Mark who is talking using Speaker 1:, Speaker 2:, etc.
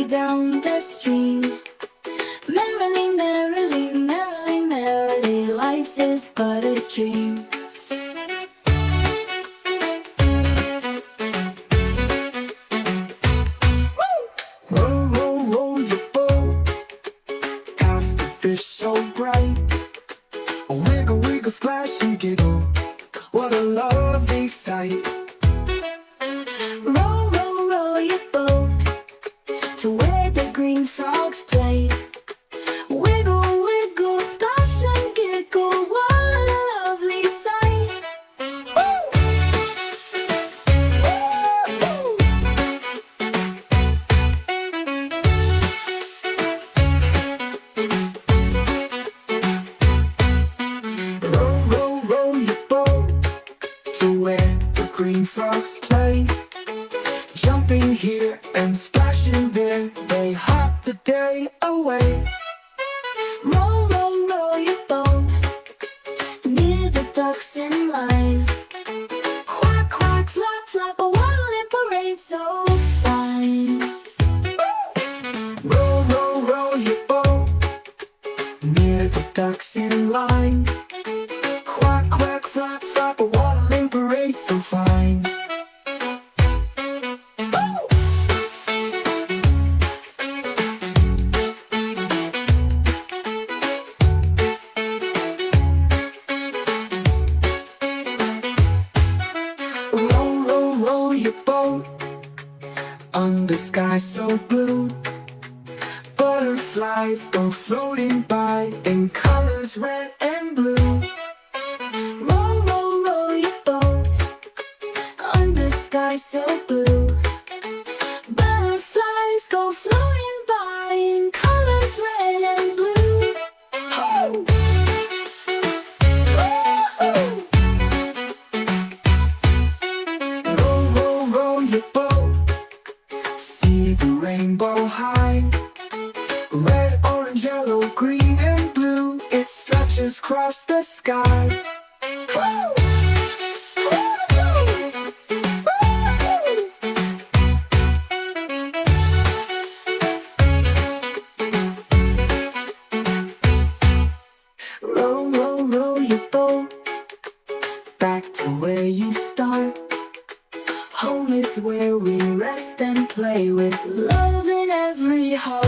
Speaker 1: down the stream. Merrily, merrily, merrily, merrily, life is but a dream.
Speaker 2: Row, row, row your boat past the fish so bright. Wiggle, wiggle, splash and giggle, what a lovely sight.
Speaker 1: Row, row, row your boat to where the green frogs play. Wiggle, wiggle, splash and giggle, what a lovely sight.
Speaker 2: Row, row, row your boat to where the green frogs play. Jumping here and splashing there, they hop the day away.
Speaker 1: Row, row, row your boat near the ducks in line. Quack, quack, flap, flap, a waddle in parade so fine.
Speaker 2: Row, row, row your boat near the ducks in line. Quack, quack, flap, flap, a waddling parade so fine. Row, row, row your boat under sky so blue. Butterflies go floating by in colors red and blue.
Speaker 1: Row, row, row your boat under sky so blue. Butterflies go floating by in colors red and blue.
Speaker 2: Oh! Row, row, row your boat, see the rainbow high. Red, orange, yellow, green, and blue, it stretches across the sky. Woo! Row, row, row your boat back to where you start. Home is where we rest and play with
Speaker 1: Love in every heart.